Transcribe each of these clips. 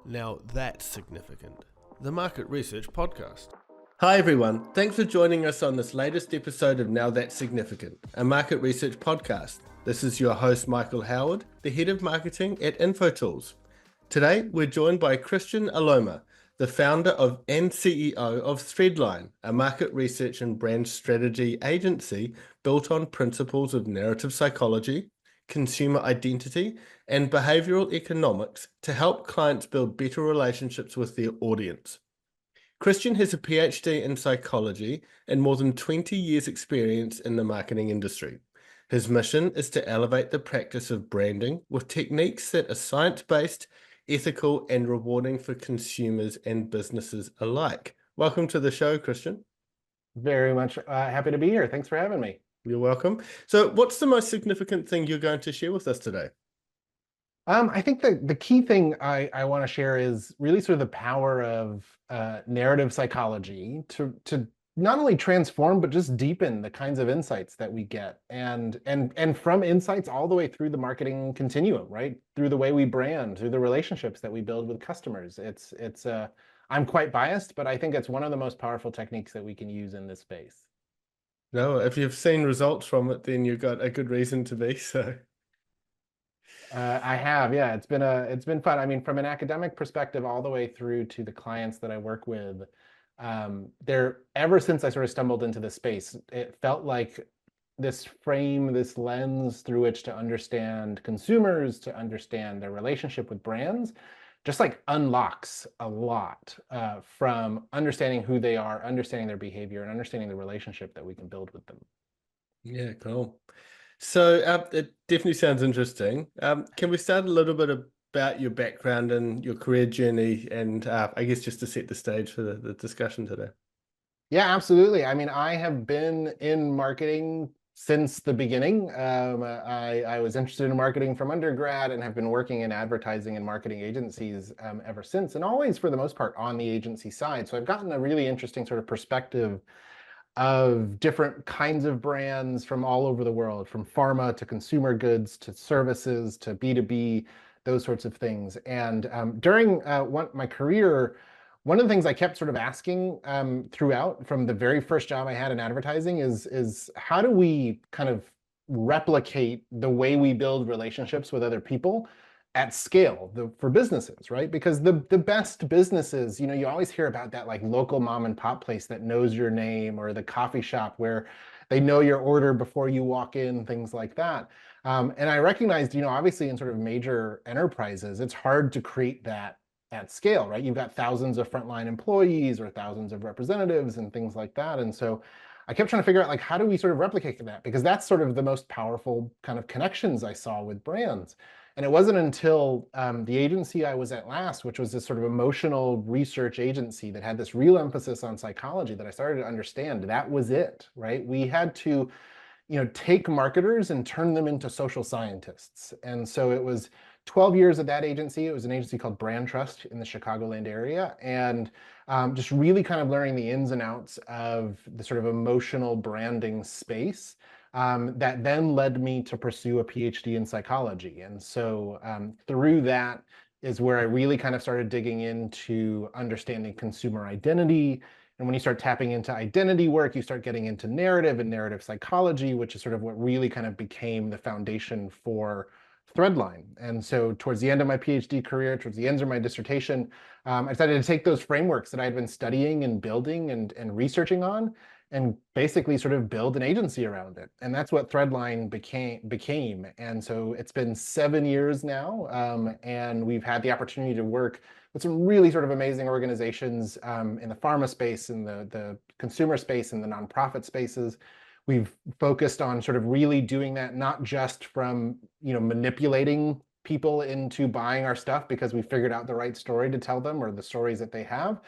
Now that's significant. The Market Research Podcast. Hi everyone, thanks for joining us on this latest episode of Now That's Significant, a market research podcast. This is your host Michael Howard, the head of marketing at InfoTools. Today we're joined by Kristian Alomá, the founder and CEO of Threadline, a market research and brand strategy agency built on principles of narrative psychology, consumer identity, and behavioral economics to help clients build better relationships with their audience. Kristian has a PhD in psychology and more than 20 years' experience in the marketing industry. His mission is to elevate the practice of branding with techniques that are science-based, ethical, and rewarding for consumers and businesses alike. Welcome to the show, Kristian. Very much happy to be here. Thanks for having me. You're welcome. So what's the most significant thing you're going to share with us today? I think the key thing I want to share is really sort of the power of narrative psychology to not only transform, but just deepen the kinds of insights that we get. And from insights all the way through the marketing continuum, right? Through the way we brand, through the relationships that we build with customers. I'm quite biased, but I think it's one of the most powerful techniques that we can use in this space. No, if you've seen results from it, then you've got a good reason to be. So I have, yeah. It's been fun. I mean, from an academic perspective, all the way through to the clients that I work with, ever since I sort of stumbled into this space, it felt like this frame, this lens through which to understand consumers, to understand their relationship with brands, just like unlocks a lot from understanding who they are, understanding their behavior, and understanding the relationship that we can build with them. Yeah, cool. So it definitely sounds interesting. Can we start a little bit about your background and your career journey, and I guess just to set the stage for the discussion today? Yeah, absolutely. I mean, I have been in marketing since the beginning. I was interested in marketing from undergrad and have been working in advertising and marketing agencies ever since, and always, for the most part, on the agency side. So I've gotten a really interesting sort of perspective of different kinds of brands from all over the world, from pharma to consumer goods to services to B2B, those sorts of things. And during my career, one of the things I kept sort of asking throughout, from the very first job I had in advertising, is how do we kind of replicate the way we build relationships with other people at scale for businesses, right? Because the best businesses, you always hear about that like local mom and pop place that knows your name, or the coffee shop where they know your order before you walk in, things like that. And I recognized, obviously in sort of major enterprises, it's hard to create that at scale, right? You've got thousands of frontline employees or thousands of representatives and things like that. And so I kept trying to figure out, like, how do we sort of replicate that? Because that's sort of the most powerful kind of connections I saw with brands. And it wasn't until the agency I was at last, which was this sort of emotional research agency that had this real emphasis on psychology, that I started to understand that was it, right? We had to, take marketers and turn them into social scientists. And so it was 12 years at that agency. It was an agency called Brand Trust in the Chicagoland area. And just really kind of learning the ins and outs of the sort of emotional branding space that then led me to pursue a PhD in psychology. And so through that is where I really kind of started digging into understanding consumer identity. And when you start tapping into identity work, you start getting into narrative and narrative psychology, which is sort of what really kind of became the foundation for Threadline. And so towards the end of my PhD career, towards the end of my dissertation, I decided to take those frameworks that I had been studying and building and researching on, and basically sort of build an agency around it. And that's what Threadline became. And so it's been 7 years now, and we've had the opportunity to work with some really sort of amazing organizations in the pharma space, in the consumer space, in the nonprofit spaces. We've focused on sort of really doing that, not just from, manipulating people into buying our stuff because we figured out the right story to tell them, or the stories that they have,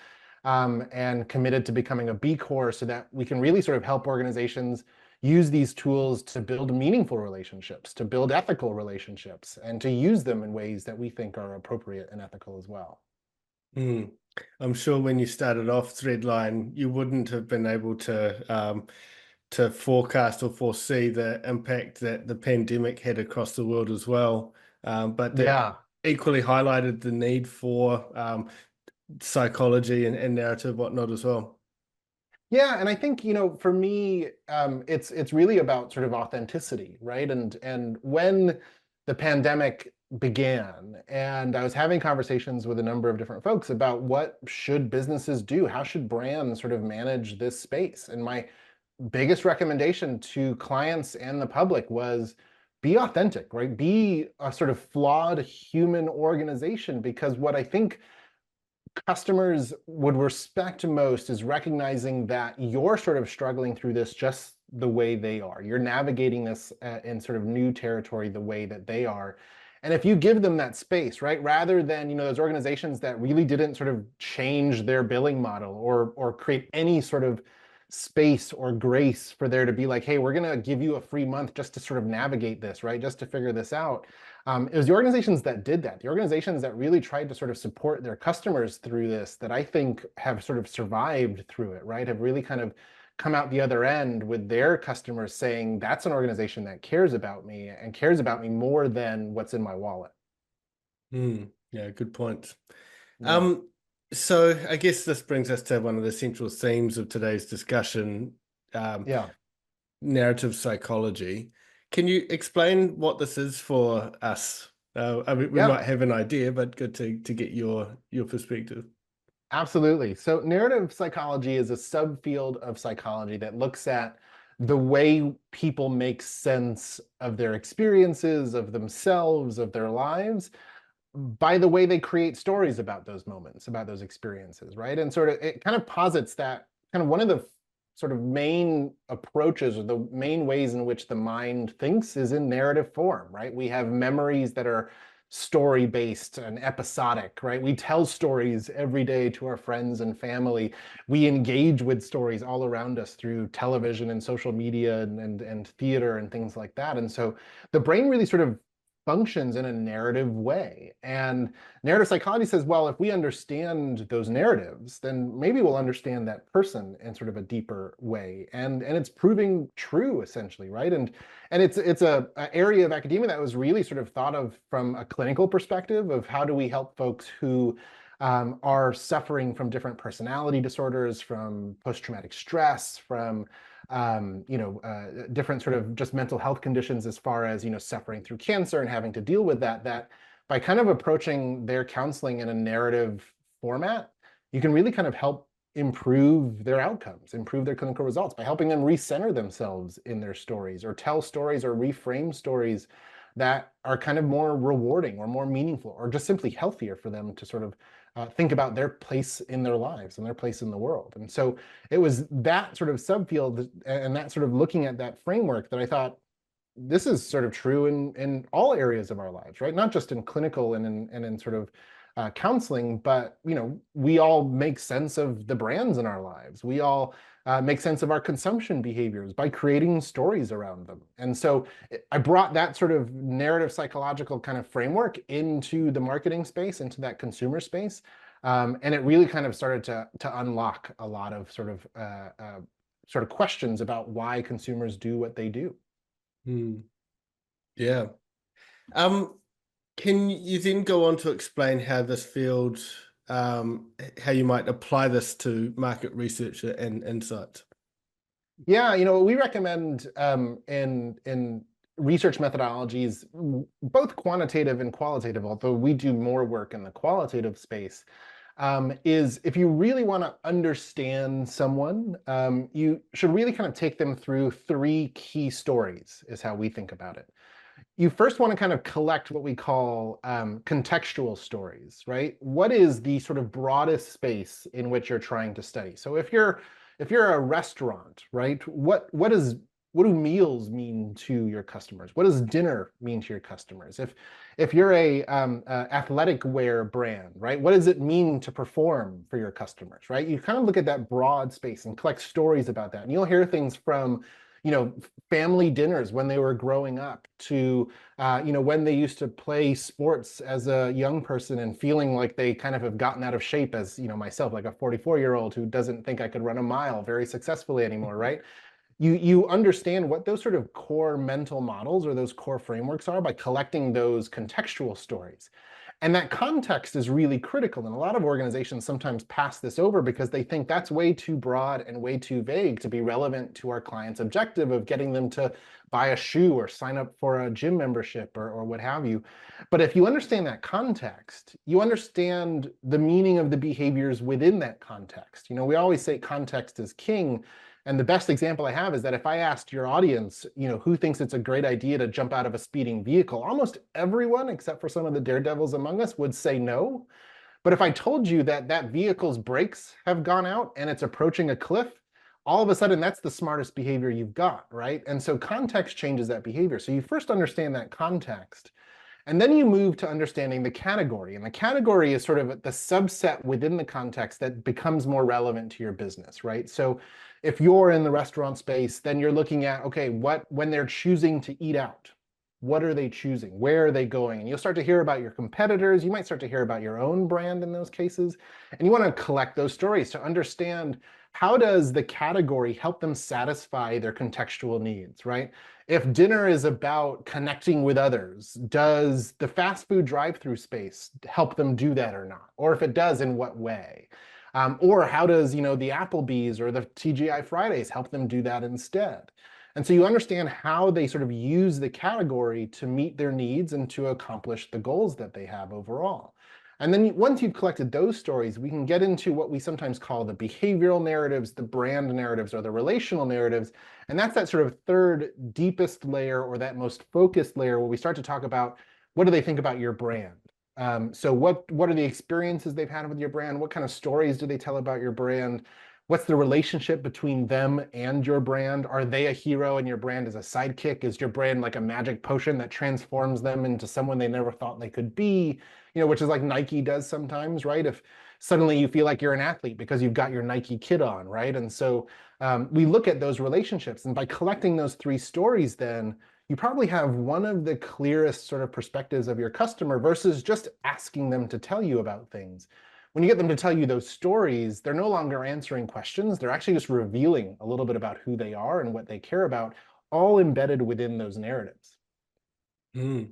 and committed to becoming a B Corp so that we can really sort of help organizations use these tools to build meaningful relationships, to build ethical relationships, and to use them in ways that we think are appropriate and ethical as well. I'm sure when you started off Threadline, you wouldn't have been able to forecast or foresee the impact that the pandemic had across the world as well. But Yeah. equally highlighted the need for psychology and narrative, whatnot as well. Yeah, and I think, for me, it's really about sort of authenticity, right? And when the pandemic began, and I was having conversations with a number of different folks about what should businesses do, how should brands sort of manage this space, and my biggest recommendation to clients and the public was be authentic, right? Be a sort of flawed human organization, because what I think customers would respect most is recognizing that you're sort of struggling through this just the way they are. You're navigating this in sort of new territory the way that they are. And if you give them that space, right, rather than, those organizations that really didn't sort of change their billing model or create any sort of space or grace for there to be like, hey, we're going to give you a free month just to sort of navigate this, right, just to figure this out. It was the organizations that did that, the organizations that really tried to sort of support their customers through this, that I think have sort of survived through it, right? Have really kind of come out the other end with their customers saying, that's an organization that cares about me and cares about me more than what's in my wallet. Yeah, good point. Yeah. So I guess this brings us to one of the central themes of today's discussion, Yeah. narrative psychology. Can you explain what this is for us? I mean, we Yeah. might have an idea, but good to get your perspective. Absolutely. So narrative psychology is a subfield of psychology that looks at the way people make sense of their experiences, of themselves, of their lives, by the way they create stories about those moments, about those experiences, right? And sort of it kind of posits that kind of one of the sort of main approaches or the main ways in which the mind thinks is in narrative form, right? We have memories that are story based and episodic, right? We tell stories every day to our friends and family. We engage with stories all around us through television and social media and theater and things like that. And so the brain really sort of functions in a narrative way. And narrative psychology says, well, if we understand those narratives, then maybe we'll understand that person in sort of a deeper way. And it's proving true, essentially, right? And it's a area of academia that was really sort of thought of from a clinical perspective of how do we help folks who are suffering from different personality disorders, from post-traumatic stress, from different sort of just mental health conditions, as far as, suffering through cancer and having to deal with that by kind of approaching their counseling in a narrative format, you can really kind of help improve their outcomes, improve their clinical results by helping them recenter themselves in their stories, or tell stories or reframe stories that are kind of more rewarding or more meaningful, or just simply healthier for them to sort of think about their place in their lives and their place in the world. And so it was that sort of subfield and that sort of looking at that framework that I thought, this is sort of true in all areas of our lives, right? Not just in clinical and in sort of counseling, but we all make sense of the brands in our lives. We all make sense of our consumption behaviors by creating stories around them. And so I brought that sort of narrative psychological kind of framework into the marketing space, into that consumer space. And it really kind of started to unlock a lot of sort of questions about why consumers do what they do. Yeah. Can you then go on to explain how this field, how you might apply this to market research and insights? Yeah, what we recommend in research methodologies, both quantitative and qualitative, although we do more work in the qualitative space, is if you really want to understand someone, you should really kind of take them through three key stories, is how we think about it. You first want to kind of collect what we call contextual stories, right? What is the sort of broadest space in which you're trying to study? So if you're a restaurant, right, what do meals mean to your customers? What does dinner mean to your customers? If you're a athletic wear brand, right, what does it mean to perform for your customers, right? You kind of look at that broad space and collect stories about that, and you'll hear things from family dinners when they were growing up to, when they used to play sports as a young person and feeling like they kind of have gotten out of shape as, myself, like a 44-year-old who doesn't think I could run a mile very successfully anymore, right? You understand what those sort of core mental models or those core frameworks are by collecting those contextual stories. And that context is really critical. And a lot of organizations sometimes pass this over because they think that's way too broad and way too vague to be relevant to our client's objective of getting them to buy a shoe or sign up for a gym membership or what have you. But if you understand that context, you understand the meaning of the behaviors within that context. We always say context is king. And the best example I have is that if I asked your audience, who thinks it's a great idea to jump out of a speeding vehicle, almost everyone, except for some of the daredevils among us, would say no. But if I told you that that vehicle's brakes have gone out and it's approaching a cliff, all of a sudden that's the smartest behavior you've got, right? And so context changes that behavior. So you first understand that context. And then you move to understanding the category. And the category is sort of the subset within the context that becomes more relevant to your business, right? So if you're in the restaurant space, then you're looking at, okay, when they're choosing to eat out, what are they choosing? Where are they going? And you'll start to hear about your competitors. You might start to hear about your own brand in those cases. And you want to collect those stories to understand, how does the category help them satisfy their contextual needs, right? If dinner is about connecting with others, does the fast food drive-through space help them do that or not? Or if it does, in what way? Or how does the Applebee's or the TGI Fridays help them do that instead? And so you understand how they sort of use the category to meet their needs and to accomplish the goals that they have overall. And then once you've collected those stories, we can get into what we sometimes call the behavioral narratives, the brand narratives, or the relational narratives. And that's that sort of third deepest layer, or that most focused layer, where we start to talk about, what do they think about your brand? So what are the experiences they've had with your brand? What kind of stories do they tell about your brand? What's the relationship between them and your brand? Are they a hero and your brand is a sidekick? Is your brand like a magic potion that transforms them into someone they never thought they could be? Which is like Nike does sometimes, right? If suddenly you feel like you're an athlete because you've got your Nike kit on, right? And so we look at those relationships, and by collecting those three stories, then you probably have one of the clearest sort of perspectives of your customer versus just asking them to tell you about things. When you get them to tell you those stories, they're no longer answering questions. They're actually just revealing a little bit about who they are and what they care about, all embedded within those narratives. Mm.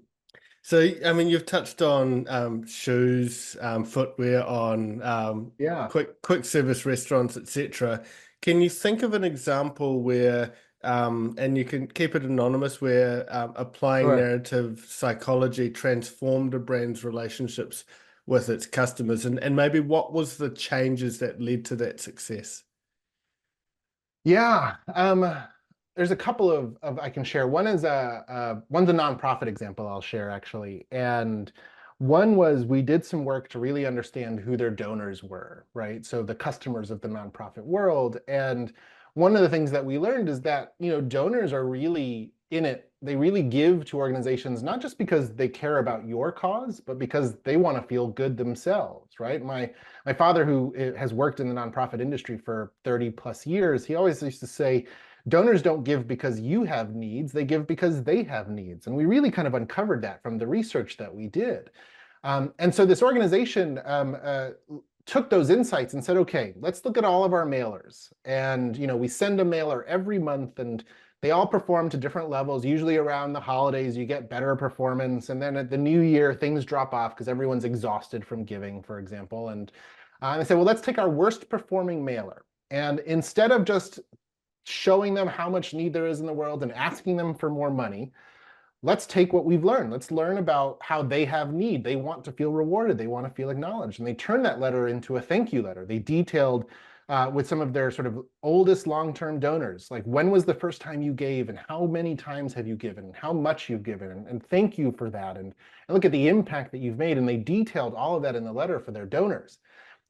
So, I mean, you've touched on shoes, footwear, on Yeah, quick service restaurants, etc. Can you think of an example where, and you can keep it anonymous, where applying sure. narrative psychology transformed a brand's relationships with its customers, and maybe what was the changes that led to that success? Yeah, there's a couple of I can share. One is one's a nonprofit example I'll share, actually. And one was, we did some work to really understand who their donors were, right? So the customers of the nonprofit world. And one of the things that we learned is that, donors are really in it. They really give to organizations, not just because they care about your cause, but because they want to feel good themselves, right? My father, who has worked in the nonprofit industry for 30 plus years, he always used to say, donors don't give because you have needs, they give because they have needs. And we really kind of uncovered that from the research that we did. And so this organization took those insights and said, okay, let's look at all of our mailers. And we send a mailer every month, and they all perform to different levels. Usually around the holidays, you get better performance. And then at the new year, things drop off because everyone's exhausted from giving, for example. And I said, well, let's take our worst performing mailer. And instead of just showing them how much need there is in the world and asking them for more money, let's take what we've learned. Let's learn about how they have need. They want to feel rewarded. They want to feel acknowledged. And they turned that letter into a thank you letter. They detailed with some of their sort of oldest long-term donors, like, when was the first time you gave, and how many times have you given, and how much you've given, and thank you for that, and look at the impact that you've made. And they detailed all of that in the letter for their donors.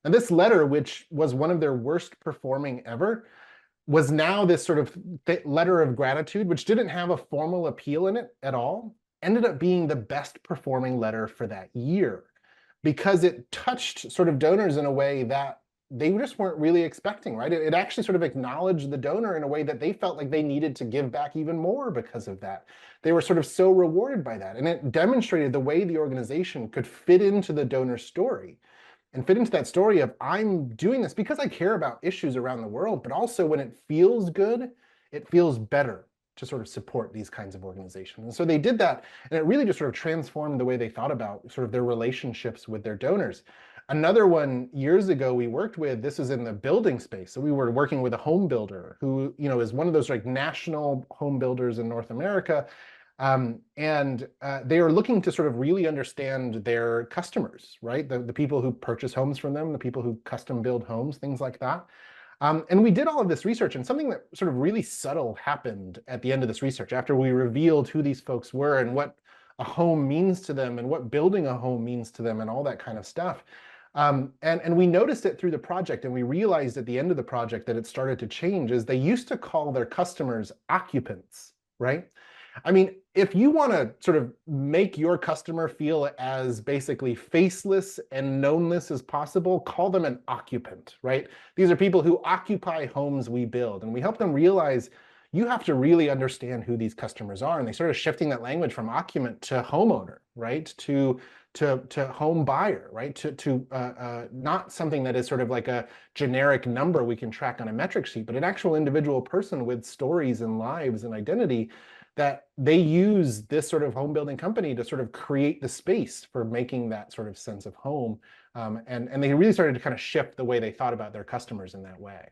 And this letter, which was one of their worst performing ever, was now this sort of letter of gratitude, which didn't have a formal appeal in it at all, ended up being the best performing letter for that year, because it touched sort of donors in a way that they just weren't really expecting, right? It actually sort of acknowledged the donor in a way that they felt like they needed to give back even more because of that. They were sort of so rewarded by that. And it demonstrated the way the organization could fit into the donor story, and fit into that story of, I'm doing this because I care about issues around the world, but also when it feels good, it feels better. to sort of support these kinds of organizations. And so they did that, and it really just sort of transformed the way they thought about sort of their relationships with their donors. Another one years ago we worked with, this is in the building space. So we were working with a home builder who, is one of those like national home builders in North America. And they are looking to sort of really understand their customers, right? The people who purchase homes from them, the people who custom build homes, things like that. And we did all of this research, and something that sort of really subtle happened at the end of this research after we revealed who these folks were and what a home means to them and what building a home means to them and all that kind of stuff. And we noticed it through the project, and we realized at the end of the project that it started to change. Is they used to call their customers occupants, right? I mean, if you want to sort of make your customer feel as basically faceless and knownless as possible, call them an occupant, right? These are people who occupy homes we build, and we help them realize you have to really understand who these customers are. And they started shifting that language from occupant to homeowner, right? To home buyer, right? To not something that is sort of like a generic number we can track on a metric sheet, but an actual individual person with stories and lives and identity, that they use this sort of home building company to sort of create the space for making that sort of sense of home. And they really started to kind of shift the way they thought about their customers in that way.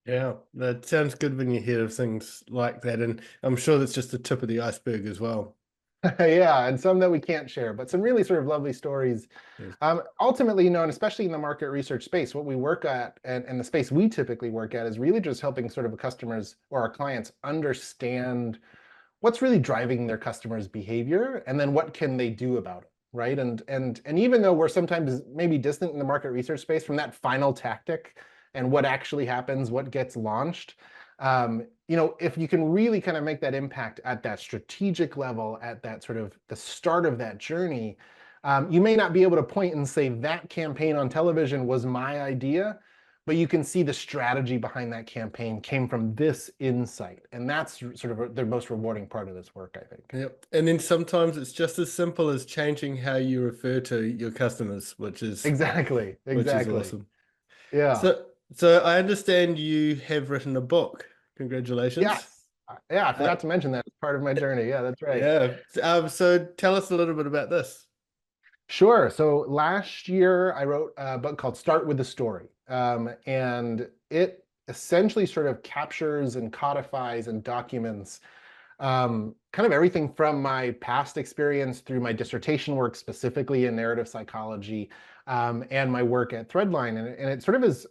Yeah, that sounds good when you hear of things like that. And I'm sure that's just the tip of the iceberg as well. Yeah, and some that we can't share, but some really sort of lovely stories. Yes. Ultimately, and especially in the market research space, what we work at and the space we typically work at is really just helping sort of customers or our clients understand what's really driving their customers' behavior, and then what can they do about it, right? And even though we're sometimes maybe distant in the market research space from that final tactic and what actually happens, what gets launched, if you can really kind of make that impact at that strategic level, at that sort of the start of that journey, you may not be able to point and say that campaign on television was my idea, but you can see the strategy behind that campaign came from this insight. And that's sort of the most rewarding part of this work, I think. Yep. And then sometimes it's just as simple as changing how you refer to your customers, which is exactly. Which is awesome. Yeah. So I understand you have written a book. Congratulations. Yes. Yeah, I forgot to mention that as part of my journey. Yeah, that's right. Yeah. So tell us a little bit about this. Sure. So last year I wrote a book called Start with the Story. And it essentially sort of captures and codifies and documents kind of everything from my past experience through my dissertation work, specifically in narrative psychology, and my work at Threadline. And it sort of is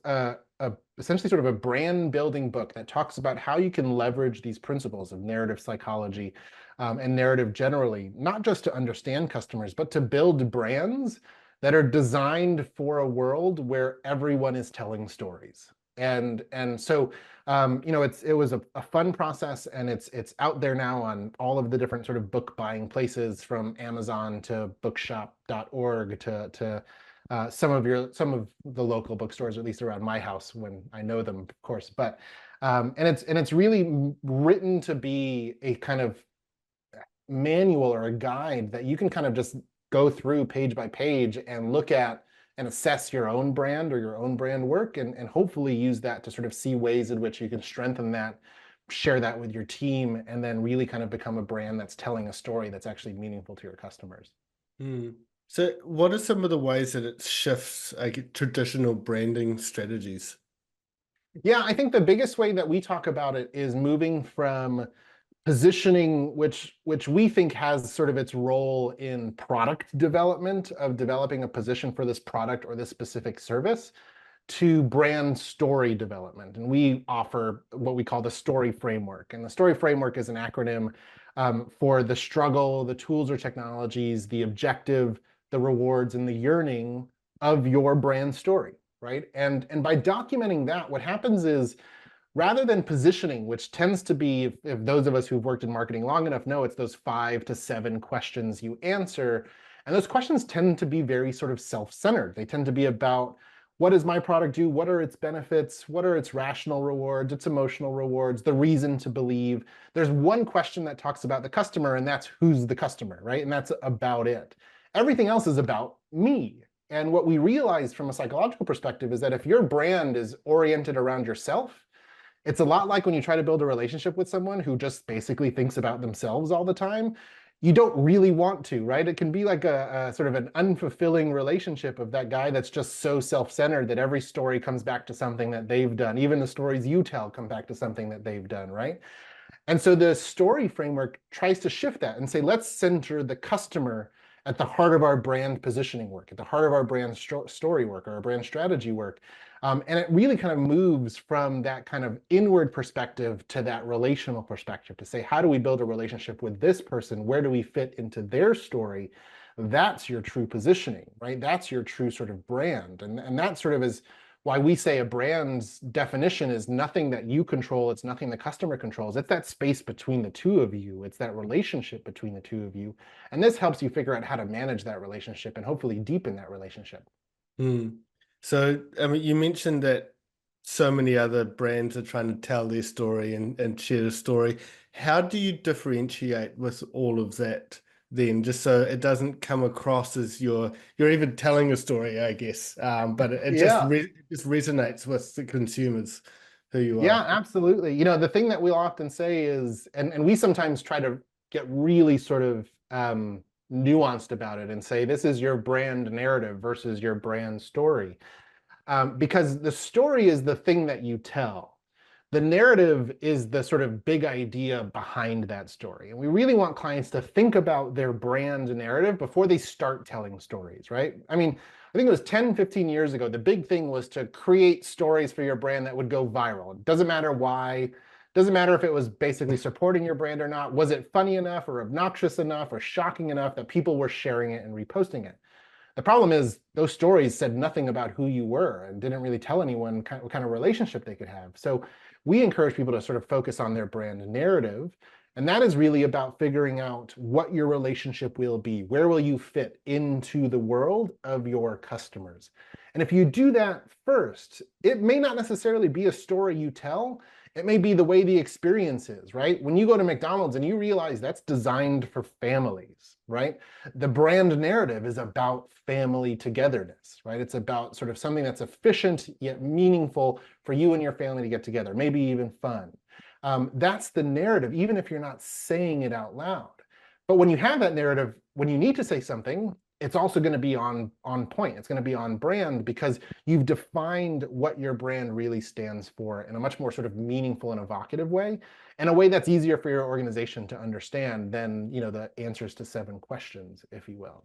essentially sort of a brand building book that talks about how you can leverage these principles of narrative psychology and narrative generally, not just to understand customers, but to build brands that are designed for a world where everyone is telling stories. And so it was a fun process, and it's out there now on all of the different sort of book buying places, from Amazon to bookshop.org to some of the local bookstores, at least around my house when I know them, of course. But and it's really written to be a kind of manual or a guide that you can kind of just go through page by page and look at and assess your own brand or your own brand work, and hopefully use that to sort of see ways in which you can strengthen that, share that with your team, and then really kind of become a brand that's telling a story that's actually meaningful to your customers. So what are some of the ways that it shifts traditional branding strategies? Yeah, I think the biggest way that we talk about it is moving from positioning, which we think has sort of its role in product development, of developing a position for this product or this specific service, to brand story development. And we offer what we call the story framework. And the story framework is an acronym for the struggle, the tools or technologies, the objective, the rewards, and the yearning of your brand story, right? And by documenting that, what happens is, rather than positioning, which tends to be, if those of us who've worked in marketing long enough know, it's those 5 to 7 questions you answer. And those questions tend to be very sort of self-centered. They tend to be about, what does my product do? What are its benefits? What are its rational rewards, its emotional rewards, the reason to believe? There's one question that talks about the customer, and that's who's the customer, right? And that's about it. Everything else is about me. And what we realize from a psychological perspective is that if your brand is oriented around yourself, It's a lot like when you try to build a relationship with someone who just basically thinks about themselves all the time. You don't really want to, right? It can be like a sort of an unfulfilling relationship of that guy that's just so self-centered that every story comes back to something that they've done. Even the stories you tell come back to something that they've done, right? And so the story framework tries to shift that and say, let's center the customer at the heart of our brand positioning work, at the heart of our brand story work, or our brand strategy work. And it really kind of moves from that kind of inward perspective to that relational perspective to say, how do we build a relationship with this person? Where do we fit into their story? That's your true positioning, right? That's your true sort of brand. And that sort of is why we say a brand's definition is nothing that you control, it's nothing the customer controls. It's that space between the two of you. It's that relationship between the two of you. And this helps you figure out how to manage that relationship and hopefully deepen that relationship. So, I mean, you mentioned that so many other brands are trying to tell their story and share the story. How do you differentiate with all of that then, just so it doesn't come across as you're even telling a story, I guess, but it just Yeah. it just resonates with the consumers who you Yeah, are. absolutely. The thing that we'll often say is, and we sometimes try to get really sort of nuanced about it and say, this is your brand narrative versus your brand story. Because the story is the thing that you tell. The narrative is the sort of big idea behind that story. And we really want clients to think about their brand narrative before they start telling stories, right? I mean, I think it was 10, 15 years ago, the big thing was to create stories for your brand that would go viral. It doesn't matter why, doesn't matter if it was basically supporting your brand or not. Was it funny enough or obnoxious enough or shocking enough that people were sharing it and reposting it? The problem is those stories said nothing about who you were and didn't really tell anyone what kind of relationship they could have. So we encourage people to sort of focus on their brand narrative. And that is really about figuring out what your relationship will be. Where will you fit into the world of your customers? And if you do that first, it may not necessarily be a story you tell. It may be the way the experience is, right? When you go to McDonald's and you realize that's designed for families, right? The brand narrative is about family togetherness, right? It's about sort of something that's efficient yet meaningful for you and your family to get together, maybe even fun. That's the narrative, even if you're not saying it out loud. But when you have that narrative, when you need to say something, it's also going to be on point. It's going to be on brand because you've defined what your brand really stands for in a much more sort of meaningful and evocative way, in a way that's easier for your organization to understand than, the answers to 7 questions, if you will.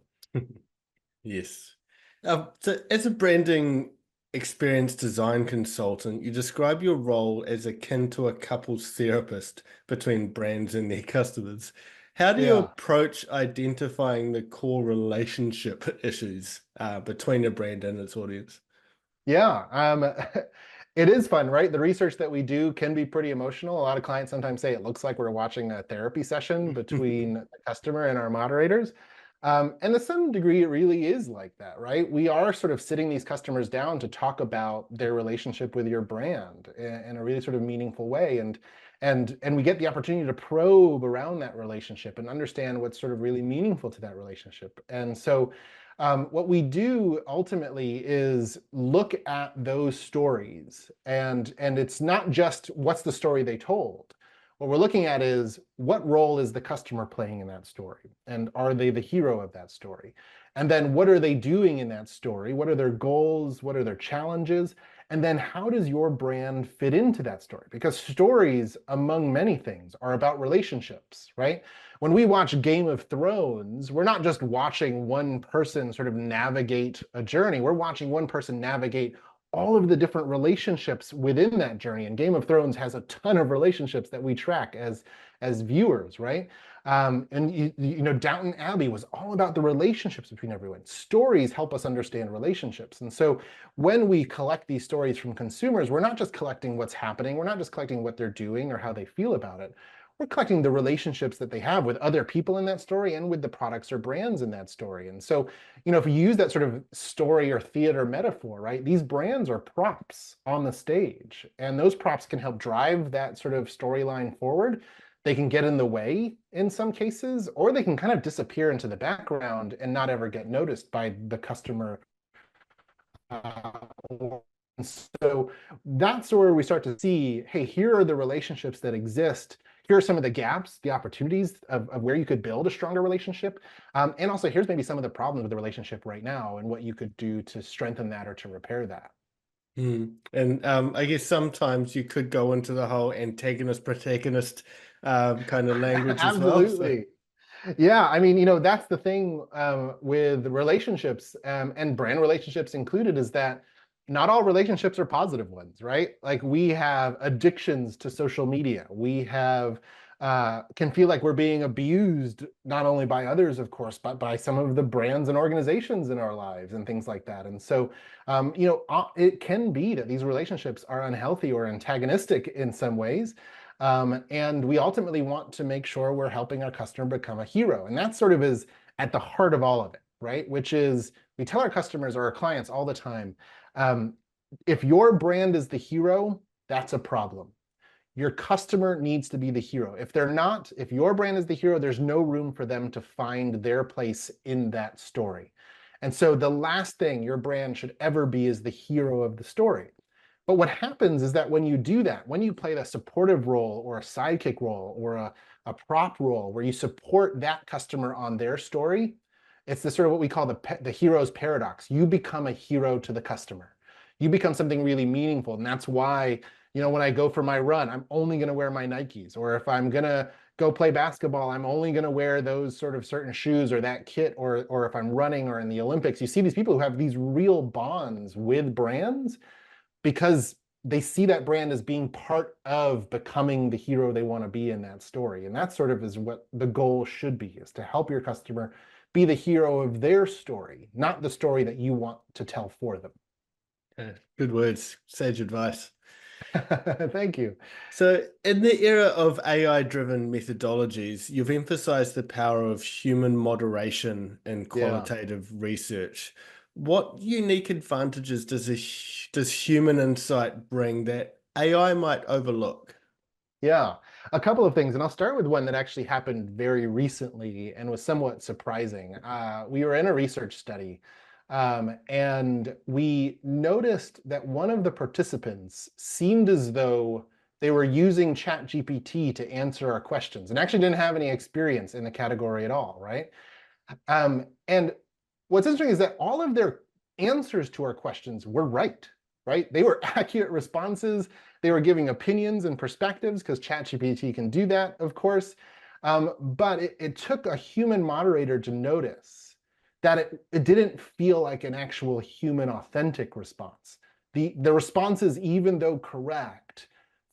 Yes. So as a branding experience design consultant, you describe your role as akin to a couples therapist between brands and their customers. How do you Yeah. approach identifying the core relationship issues between a brand and its audience? Yeah, it is fun, right? The research that we do can be pretty emotional. A lot of clients sometimes say it looks like we're watching a therapy session between the customer and our moderators. And to some degree, it really is like that, right? We are sort of sitting these customers down to talk about their relationship with your brand in a really sort of meaningful way. And we get the opportunity to probe around that relationship and understand what's sort of really meaningful to that relationship. And so what we do ultimately is look at those stories, and it's not just what's the story they told. What we're looking at is what role is the customer playing in that story, and are they the hero of that story? And then what are they doing in that story? What are their goals? What are their challenges? And then how does your brand fit into that story? Because stories, among many things, are about relationships, right? When we watch Game of Thrones, we're not just watching one person sort of navigate a journey. We're watching one person navigate all of the different relationships within that journey. And Game of Thrones has a ton of relationships that we track as viewers, right? And Downton Abbey was all about the relationships between everyone. Stories help us understand relationships. And so when we collect these stories from consumers, we're not just collecting what's happening. We're not just collecting what they're doing or how they feel about it. We're collecting the relationships that they have with other people in that story and with the products or brands in that story. And so, if you use that sort of story or theater metaphor, right, these brands are props on the stage, and those props can help drive that sort of storyline forward. They can get in the way in some cases, or they can kind of disappear into the background and not ever get noticed by the customer or so that's where we start to see, hey, here are the relationships that exist. Here are some of the gaps, the opportunities of where you could build a stronger relationship. And also here's maybe some of the problems with the relationship right now and what you could do to strengthen that or to repair that. And I guess sometimes you could go into the whole antagonist protagonist kind of language as well. Absolutely. Yeah, I mean, that's the thing with relationships and brand relationships included, is that not all relationships are positive ones, right? Like we have addictions to social media. We have can feel like we're being abused, not only by others, of course, but by some of the brands and organizations in our lives and things like that. And so, it can be that these relationships are unhealthy or antagonistic in some ways. And we ultimately want to make sure we're helping our customer become a hero. And that sort of is at the heart of all of it, right? Which is, we tell our customers or our clients all the time, if your brand is the hero, that's a problem. Your customer needs to be the hero. If they're not, if your brand is the hero, there's no room for them to find their place in that story. And so the last thing your brand should ever be is the hero of the story. But what happens is that when you do that, when you play the supportive role or a sidekick role or a prop role where you support that customer on their story, it's the sort of what we call the hero's paradox. You become a hero to the customer. You become something really meaningful. And that's why, when I go for my run, I'm only going to wear my Nikes. Or if I'm going to go play basketball, I'm only going to wear those sort of certain shoes or that kit. Or if I'm running or in the Olympics, you see these people who have these real bonds with brands because they see that brand as being part of becoming the hero they want to be in that story. And that sort of is what the goal should be, is to help your customer be the hero of their story, not the story that you want to tell for them. Good words, sage advice. Thank you. So in the era of AI-driven methodologies, you've emphasized the power of human moderation in qualitative research. What unique advantages does human insight bring that AI might overlook? Yeah, a couple of things, and I'll start with one that actually happened very recently and was somewhat surprising. We were in a research study, and we noticed that one of the participants seemed as though they were using ChatGPT to answer our questions and actually didn't have any experience in the category at all, right? And what's interesting is that all of their answers to our questions were right? They were accurate responses. They were giving opinions and perspectives because ChatGPT can do that, of course. But it took a human moderator to notice that it didn't feel like an actual human authentic response. The responses, even though correct,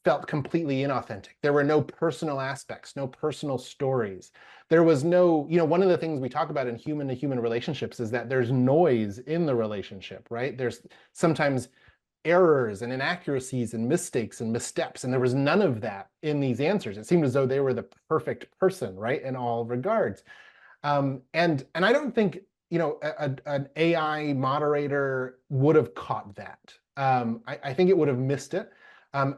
felt completely inauthentic. There were no personal aspects, no personal stories. There was no, one of the things we talk about in human to human relationships is that there's noise in the relationship, right? There's sometimes errors and inaccuracies and mistakes and missteps, and there was none of that in these answers. It seemed as though they were the perfect person, right, in all regards. And I don't think an AI moderator would have caught that. I think it would have missed it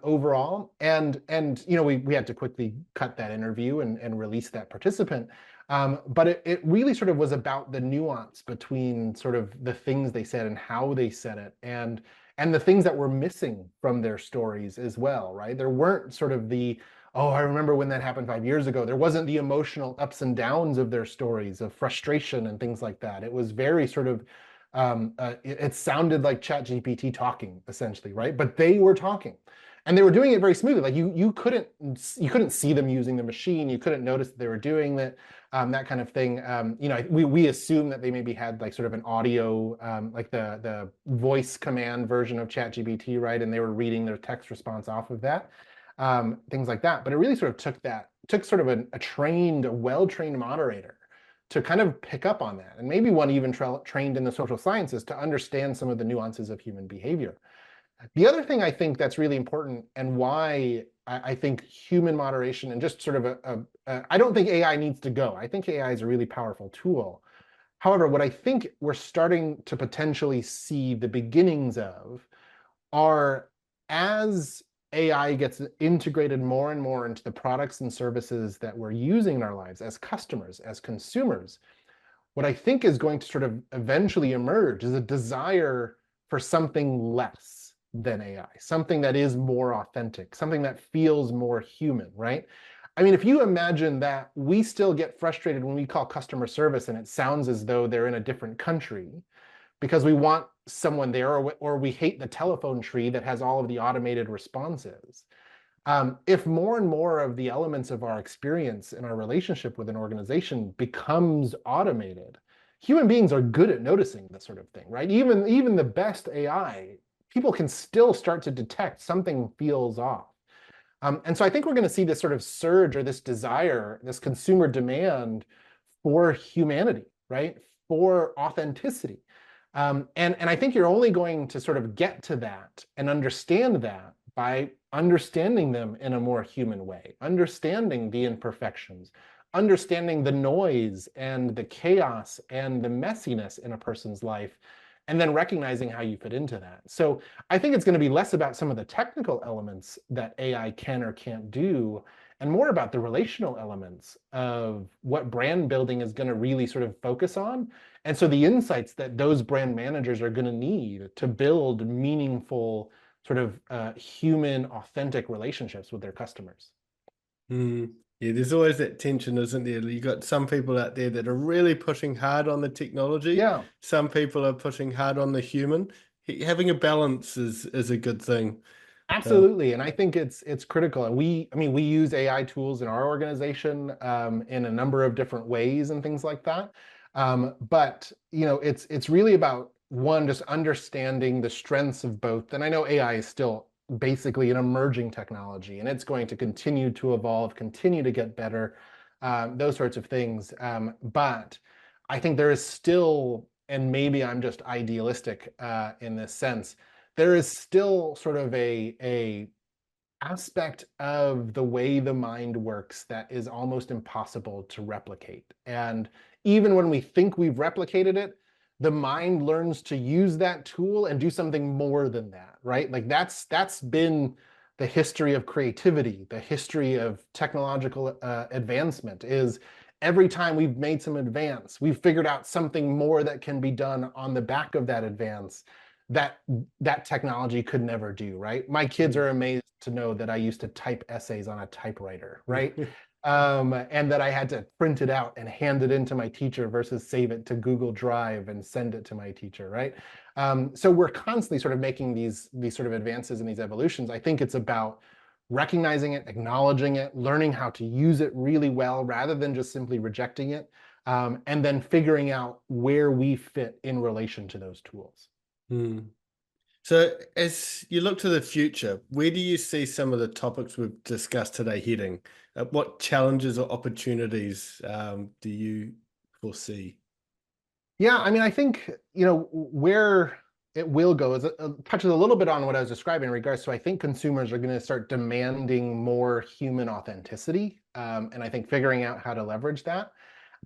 overall. And we had to quickly cut that interview and release that participant. But it really sort of was about the nuance between sort of the things they said and how they said it, and the things that were missing from their stories as well, right? There weren't sort of oh, I remember when that happened 5 years ago. There wasn't the emotional ups and downs of their stories, of frustration and things like that. It was very sort of, it sounded like ChatGPT talking, essentially, right? But they were talking. And they were doing it very smoothly. Like you couldn't see them using the machine. You couldn't notice that they were doing that, that kind of thing. We assume that they maybe had like sort of an audio, like the voice command version of ChatGPT, right? And they were reading their text response off of that, things like that. But it really sort of took sort of a well-trained moderator to kind of pick up on that, and maybe one even trained in the social sciences to understand some of the nuances of human behavior. The other thing I think that's really important, and why I think human moderation and just sort of I don't think AI needs to go. I think AI is a really powerful tool. However, what I think we're starting to potentially see the beginnings of are, as AI gets integrated more and more into the products and services that we're using in our lives as customers, as consumers, what I think is going to sort of eventually emerge is a desire for something less. than AI, something that is more authentic, something that feels more human, right? I mean, if you imagine that we still get frustrated when we call customer service and it sounds as though they're in a different country because we want someone there, or we hate the telephone tree that has all of the automated responses. If more and more of the elements of our experience in our relationship with an organization becomes automated, human beings are good at noticing this sort of thing, right? Even the best AI, people can still start to detect something feels off. And so I think we're going to see this sort of surge, or this desire, this consumer demand for humanity, right? For authenticity. And I think you're only going to sort of get to that and understand that by understanding them in a more human way, understanding the imperfections, understanding the noise and the chaos and the messiness in a person's life, and then recognizing how you fit into that. So I think it's going to be less about some of the technical elements that AI can or can't do, and more about the relational elements of what brand building is going to really sort of focus on. And so the insights that those brand managers are going to need to build meaningful, sort of human, authentic relationships with their customers. Mm. Yeah, there's always that tension, isn't there? You got some people out there that are really pushing hard on the technology. Yeah. Some people are pushing hard on the human. Having a balance is a good thing. Absolutely, and I think it's critical. And I mean, we use AI tools in our organization in a number of different ways and things like that. But it's really about, one, just understanding the strengths of both. And I know AI is still basically an emerging technology, and it's going to continue to evolve, continue to get better, those sorts of things. But I think there is still, and maybe I'm just idealistic in this sense, there is still sort of a aspect of the way the mind works that is almost impossible to replicate. And even when we think we've replicated it, the mind learns to use that tool and do something more than that, right? Like that's been the history of creativity, the history of technological advancement. Is every time we've made some advance, we've figured out something more that can be done on the back of that advance that that technology could never do, right? My kids are amazed to know that I used to type essays on a typewriter, right? And that I had to print it out and hand it in to my teacher versus save it to Google Drive and send it to my teacher, right? So we're constantly sort of making these sort of advances and these evolutions. I think it's about recognizing it, acknowledging it, learning how to use it really well rather than just simply rejecting it, and then figuring out where we fit in relation to those tools. Mm. So as you look to the future, where do you see some of the topics we've discussed today heading? What challenges or opportunities do you foresee? Yeah, I mean, I think, where it will go is touches a little bit on what I was describing in regards to, I think consumers are going to start demanding more human authenticity, and I think figuring out how to leverage that.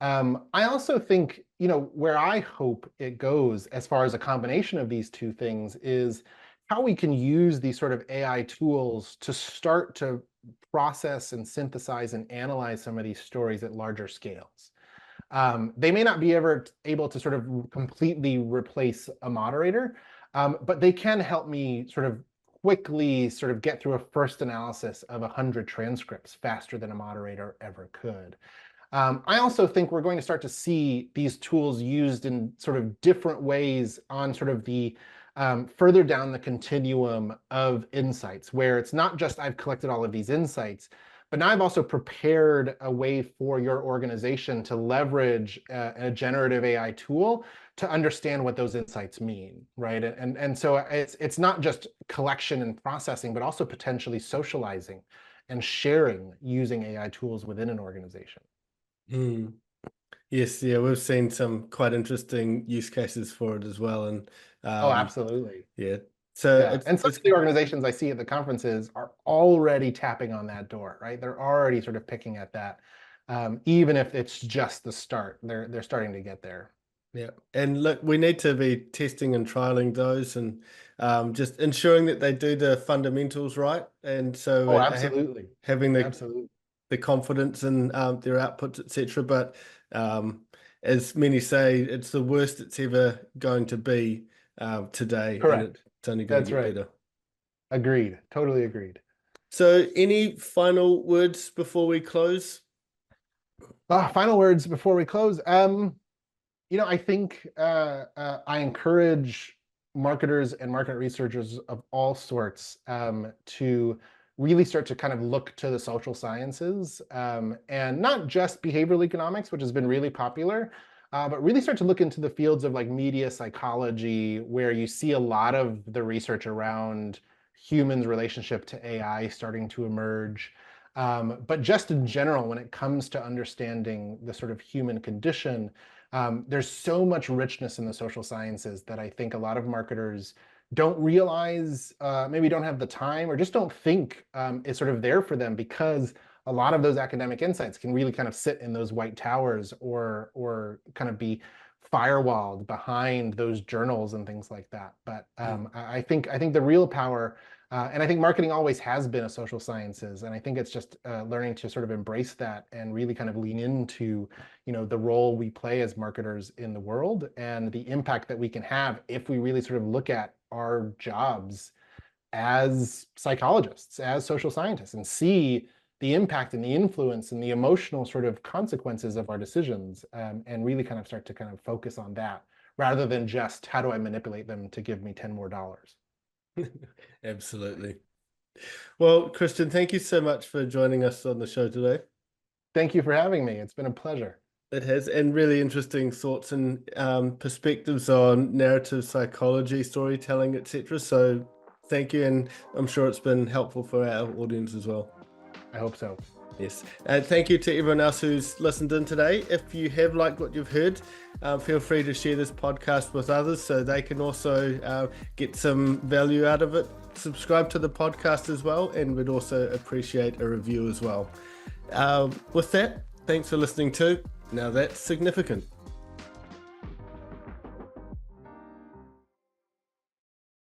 I also think, where I hope it goes as far as a combination of these two things is how we can use these sort of AI tools to start to process and synthesize and analyze some of these stories at larger scales. They may not be ever able to sort of completely replace a moderator, but they can help me sort of quickly sort of get through a first analysis of 100 transcripts faster than a moderator ever could. I also think we're going to start to see these tools used in sort of different ways on sort of the further down the continuum of insights, where it's not just I've collected all of these insights, but now I've also prepared a way for your organization to leverage a generative AI tool to understand what those insights mean, right? And so it's not just collection and processing, but also potentially socializing and sharing using AI tools within an organization. Mm. Yes, yeah, we've seen some quite interesting use cases for it as well, and Oh, absolutely. yeah, so Yeah. And some of the organizations I see at the conferences are already tapping on that door, right? They're already sort of picking at that. Even if it's just the start, they're starting to get there. Yeah, and look, we need to be testing and trialing those, and just ensuring that they do the fundamentals right, and so Oh, absolutely. having Absolutely. the confidence in their outputs, etc. But as many say, it's the worst it's ever going to be today, and Correct. it's only going to That's get right. better. Agreed. Totally agreed. So any final words before we close? Final words before we close. I think I encourage marketers and market researchers of all sorts to really start to kind of look to the social sciences and not just behavioral economics, which has been really popular, but really start to look into the fields of like media psychology, where you see a lot of the research around humans' relationship to AI starting to emerge. But just in general, when it comes to understanding the sort of human condition, there's so much richness in the social sciences that I think a lot of marketers don't realize, maybe don't have the time, or just don't think is sort of there for them, because a lot of those academic insights can really kind of sit in those white towers, or kind of be firewalled behind those journals and things like that. But I think the real power, and I think marketing always has been a social sciences, and I think it's just learning to sort of embrace that and really kind of lean into, the role we play as marketers in the world, and the impact that we can have if we really sort of look at our jobs as psychologists, as social scientists, and see the impact and the influence and the emotional sort of consequences of our decisions, and really kind of start to kind of focus on that, rather than just how do I manipulate them to give me $10 more. Absolutely. Well, Kristian, thank you so much for joining us on the show today. Thank you for having me. It's been a pleasure. It has, and really interesting thoughts and perspectives on narrative psychology, storytelling, etc. So thank you, and I'm sure it's been helpful for our audience as well. I hope so. Yes. And thank you to everyone else who's listened in today. If you have liked what you've heard, feel free to share this podcast with others so they can also get some value out of it. Subscribe to the podcast as well, and we'd also appreciate a review as well. With that, thanks for listening to Now That's Significant.